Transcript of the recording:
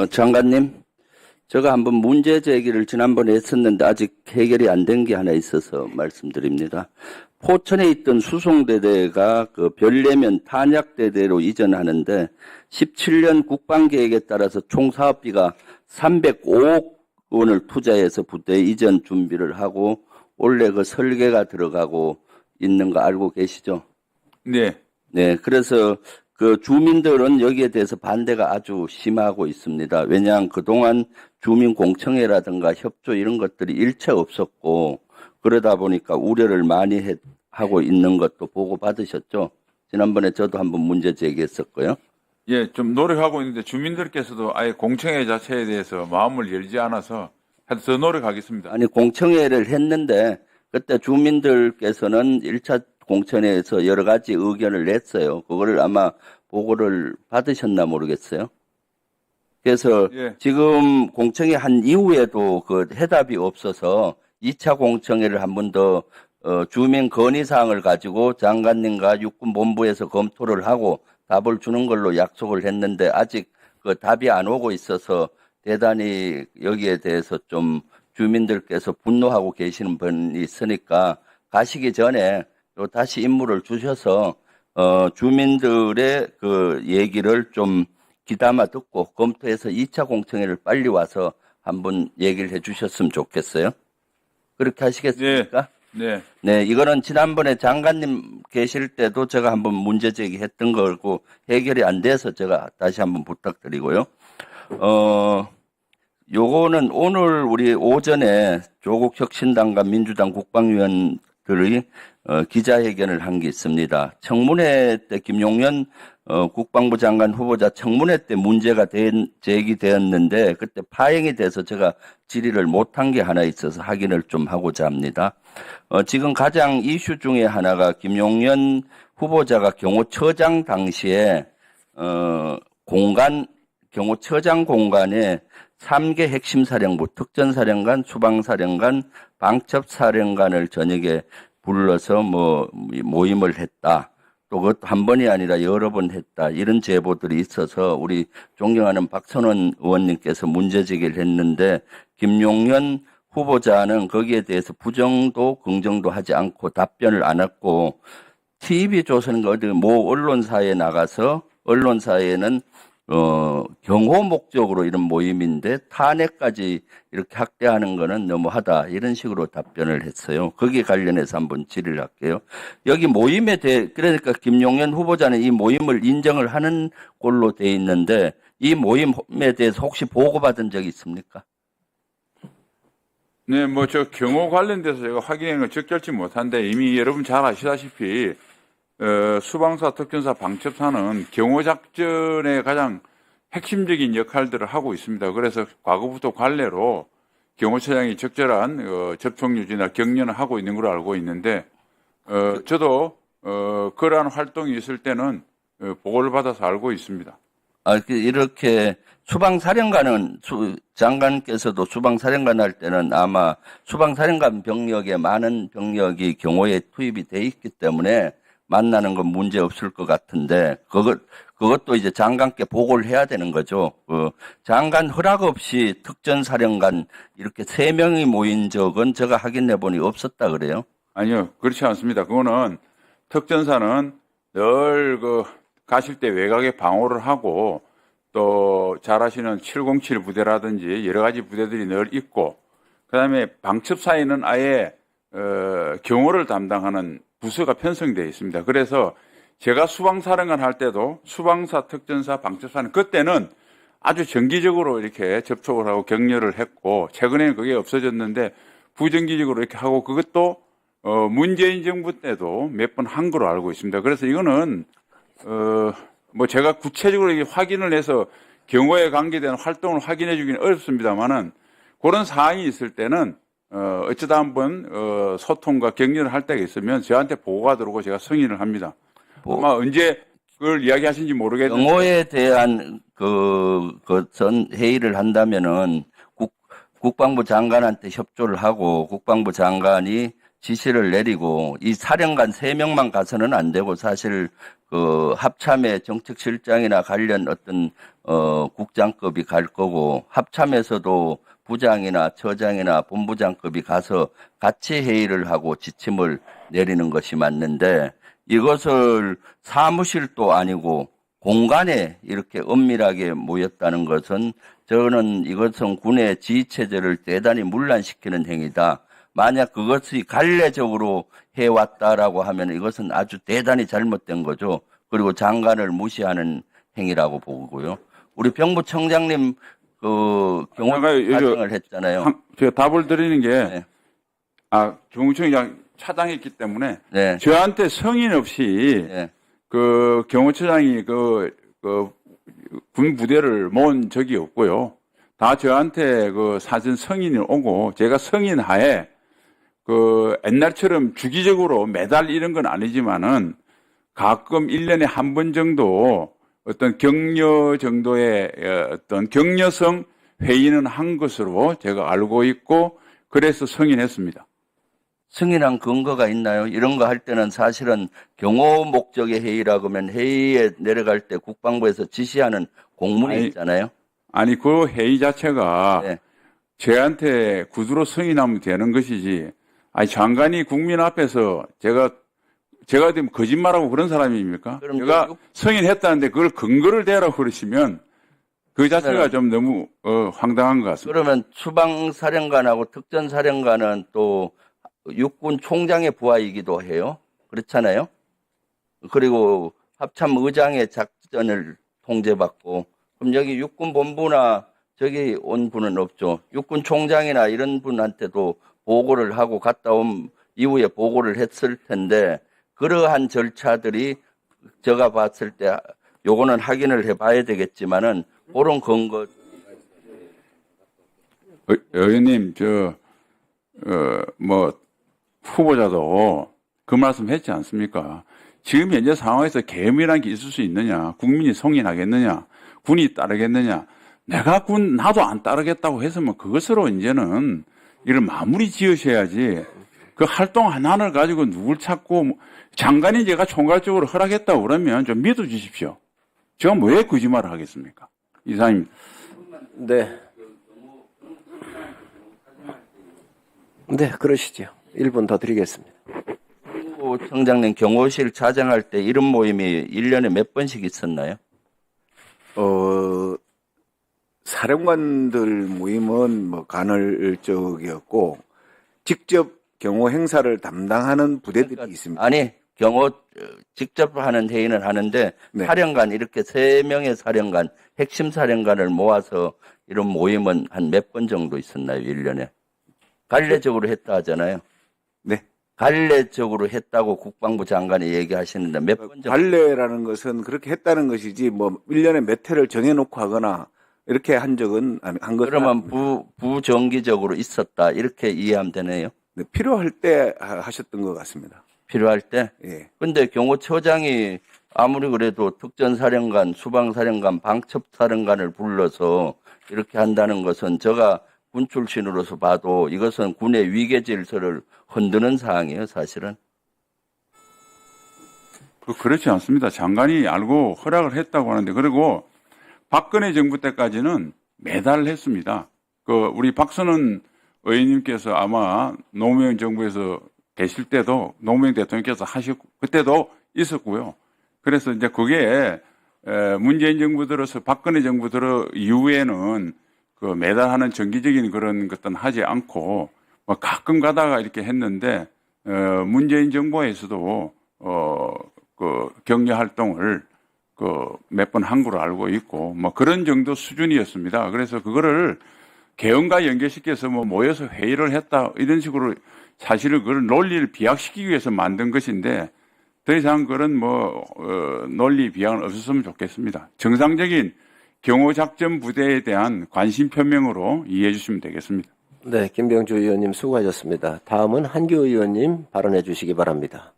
장관님, 제가 한번 문제 제기를 지난번에 했었는데 아직 해결이 안 된 게 하나 있어서 말씀드립니다. 포천에 있던 수송대대가 그 별내면 탄약대대로 이전하는데 17년 국방계획에 따라서 총 사업비가 305억 원을 투자해서 부대 이전 준비를 하고 원래 그 설계가 들어가고 있는 거 알고 계시죠? 네. 네, 그래서 그 주민들은 여기에 대해서 반대가 아주 심하고 있습니다. 왜냐하면 그동안 주민공청회라든가 협조 이런 것들이 일체 없었고 그러다 보니까 우려를 많이 하고 있는 것도 보고받으셨죠? 지난번에 저도 한번 문제 제기했었고요. 예, 좀 노력하고 있는데 주민들께서도 아예 공청회 자체에 대해서 마음을 열지 않아서 더 노력하겠습니다. 아니, 공청회를 했는데 그때 주민들께서는 1차 공청회에서 여러 가지 의견을 냈어요. 그거를 아마 보고를 받으셨나 모르겠어요. 그래서 예. 지금 공청회 한 이후에도 그 해답이 없어서 2차 공청회를 한 번 더 주민 건의사항을 가지고 장관님과 육군본부에서 검토를 하고 답을 주는 걸로 약속을 했는데 아직 그 답이 안 오고 있어서 대단히 여기에 대해서 좀 주민들께서 분노하고 계시는 분이 있으니까 가시기 전에 또 다시 임무를 주셔서 주민들의 그 얘기를 좀 귀담아 듣고 검토해서 2차 공청회를 빨리 와서 한번 얘기를 해 주셨으면 좋겠어요. 그렇게 하시겠습니까? 네. 네, 이거는 지난번에 장관님 계실 때도 제가 한번 문제 제기했던 거고 해결이 안 돼서 제가 다시 한번 부탁드리고요. 요거는 오늘 우리 오전에 조국 혁신당과 민주당 국방위원들의 기자회견을 한 게 있습니다. 청문회 때 김용현 국방부 장관 후보자 청문회 때 문제가 제기되었는데 그때 파행이 돼서 제가 질의를 못한 게 하나 있어서 확인을 좀 하고자 합니다. 지금 가장 이슈 중에 하나가 김용현 후보자가 경호처장 당시에 경호처장 공간에 3개 핵심 사령부, 특전사령관, 수방사령관, 방첩사령관을 저녁에 불러서 모임을 했다. 또 그것도 한 번이 아니라 여러 번 했다. 이런 제보들이 있어서 우리 존경하는 박선원 의원님께서 문제 제기를 했는데 김용현 후보자는 거기에 대해서 부정도 긍정도 하지 않고 답변을 안 했고 TV조선인가 어디 모 언론사에 나가서 언론사에는 경호 목적으로 이런 모임인데 탄핵까지 이렇게 학대하는 거는 너무하다 이런 식으로 답변을 했어요. 거기에 관련해서 한번 질의를 할게요. 여기 모임에 대해 그러니까 김용현 후보자는 이 모임을 인정을 하는 걸로 돼 있는데 이 모임에 대해서 혹시 보고받은 적이 있습니까? 네, 저 경호 관련돼서 제가 확인한 건 적절치 못한데 이미 여러분 잘 아시다시피 수방사, 특전사, 방첩사는 경호작전의 가장 핵심적인 역할들을 하고 있습니다. 그래서 과거부터 관례로 경호처장이 적절한 접촉 유지나 격려를 하고 있는 걸로 알고 있는데 저도 그러한 활동이 있을 때는 보고를 받아서 알고 있습니다. 이렇게 수방사령관은 장관께서도 수방사령관 할 때는 아마 수방사령관 병력에 많은 병력이 경호에 투입이 돼 있기 때문에 만나는 건 문제 없을 것 같은데 그것도 이제 장관께 보고를 해야 되는 거죠. 장관 허락 없이 특전사령관 이렇게 3명이 모인 적은 제가 확인해 보니 없었다 그래요. 아니요, 그렇지 않습니다. 그거는 특전사는 늘 가실 때 외곽에 방어를 하고 또 잘 아시는 707 부대라든지 여러 가지 부대들이 늘 있고 그다음에 방첩사에는 아예 경호를 담당하는 부서가 편성되어 있습니다. 그래서 제가 수방사령관 할 때도 수방사, 특전사, 방첩사는 그때는 아주 정기적으로 이렇게 접촉을 하고 격려를 했고 최근에는 그게 없어졌는데 부정기적으로 이렇게 하고 그것도 문재인 정부 때도 몇 번 한 걸로 알고 있습니다. 그래서 이거는 제가 구체적으로 확인을 해서 경호에 관계된 활동을 확인해 주기는 어렵습니다만은 그런 사항이 있을 때는 어쩌다 한번 소통과 격려를 할 때가 있으면 저한테 보고가 들어오고 제가 승인을 합니다. 아마 언제 그걸 이야기하신지 모르겠는데 경호에 대한 전 회의를 한다면은 국방부 장관한테 협조를 하고 국방부 장관이 지시를 내리고 이 사령관 3명만 가서는 안 되고 사실 합참의 정책실장이나 관련 어떤 국장급이 갈 거고 합참에서도 부장이나 처장이나 본부장급이 가서 같이 회의를 하고 지침을 내리는 것이 맞는데 이것을 사무실도 아니고 공간에 이렇게 은밀하게 모였다는 것은 저는 이것은 군의 지휘체제를 대단히 문란시키는 행위다. 만약 그것이 관례적으로 해왔다라고 하면 이것은 아주 대단히 잘못된 거죠. 그리고 장관을 무시하는 행위라고 보고요. 우리 병부청장님 그 경호 사정을 했잖아요. 제가 답을 드리는 게 네. 경호청장 차장했기 때문에 네. 저한테 성인 없이 네. 그 경호처장이 군 부대를 모은 적이 없고요. 다 저한테 그 사전 성인이 오고 제가 성인 하에 그 옛날처럼 주기적으로 매달 이런 건 아니지만은 가끔 1년에 한 번 정도 어떤 격려 정도의 어떤 격려성 회의는 한 것으로 제가 알고 있고 그래서 승인했습니다. 승인한 근거가 있나요? 이런 거 할 때는 사실은 경호 목적의 회의라고 하면 회의에 내려갈 때 국방부에서 지시하는 공문이 있잖아요. 아니 그 회의 자체가 네. 저한테 구두로 승인하면 되는 것이지. 아니 장관이 국민 앞에서 제가 지금 거짓말하고 그런 사람입니까? 그럼 제가 승인했다는데 그걸 근거를 대라고 그러시면 그 자체가 좀 너무 황당한 것 같습니다. 그러면 수방사령관하고 특전사령관은 또 육군 총장의 부하이기도 해요. 그렇잖아요. 그리고 합참 의장의 작전을 통제받고 그럼 여기 육군본부나 저기 온 분은 없죠. 육군 총장이나 이런 분한테도 보고를 하고 갔다 온 이후에 보고를 했을 텐데 그러한 절차들이 제가 봤을 때 요거는 확인을 해봐야 되겠지만은 그런 근거. 의원님 후보자도 그 말씀 했지 않습니까? 지금 현재 상황에서 계엄이라는 게 있을 수 있느냐? 국민이 송인하겠느냐? 군이 따르겠느냐? 내가 나도 안 따르겠다고 했으면 그것으로 이제는 이를 마무리 지으셔야지. 그 활동 하나를 가지고 누굴 찾고 장관이 제가 총괄적으로 허락했다고 그러면 좀 믿어주십시오. 제가 왜 거짓말을 하겠습니까? 이상입니다. 네. 네, 그러시죠. 1분 더 드리겠습니다. 청장님 경호실 차장할 때 이런 모임이 1년에 몇 번씩 있었나요? 사령관들 모임은 뭐 간헐적이었고 직접 경호 행사를 담당하는 부대들이 있습니다. 아니 경호 직접 하는 회의는 하는데 네. 사령관 이렇게 3명의 사령관 핵심 사령관을 모아서 이런 모임은 한 몇 번 정도 있었나요? 1년에 관례적으로 했다 하잖아요. 네. 관례적으로 했다고 국방부 장관이 얘기하시는데 몇 번 정도? 관례라는 것은 그렇게 했다는 것이지 뭐 1년에 몇 회를 정해놓고 하거나 이렇게 한 적은 한 것은 그러면 부정기적으로 있었다 이렇게 이해하면 되네요. 네, 필요할 때 하셨던 것 같습니다. 필요할 때. 예. 근데 경호처장이 아무리 그래도 특전사령관, 수방사령관, 방첩사령관을 불러서 이렇게 한다는 것은 제가 군 출신으로서 봐도 이것은 군의 위계 질서를 흔드는 사항이에요, 사실은. 그렇지 않습니다. 장관이 알고 허락을 했다고 하는데, 그리고 박근혜 정부 때까지는 매달 했습니다. 우리 박선원 의원님께서 아마 노무현 정부에서 계실 때도 노무현 대통령께서 하셨고, 그때도 있었고요. 그래서 이제 그게 문재인 정부 들어서 박근혜 정부 들어 이후에는 매달 하는 정기적인 그런 것들은 하지 않고 뭐 가끔 가다가 이렇게 했는데 문재인 정부에서도 격려 활동을 몇 번 한 걸로 알고 있고 뭐 그런 정도 수준이었습니다. 그래서 그거를 계엄과 연계시켜서 뭐 모여서 회의를 했다 이런 식으로 사실은 그걸 논리를 비약시키기 위해서 만든 것인데 더 이상 그런 논리 비약은 없었으면 좋겠습니다. 정상적인 경호작전 부대에 대한 관심 표명으로 이해해 주시면 되겠습니다. 네, 김병주 의원님 수고하셨습니다. 다음은 한교 의원님 발언해 주시기 바랍니다.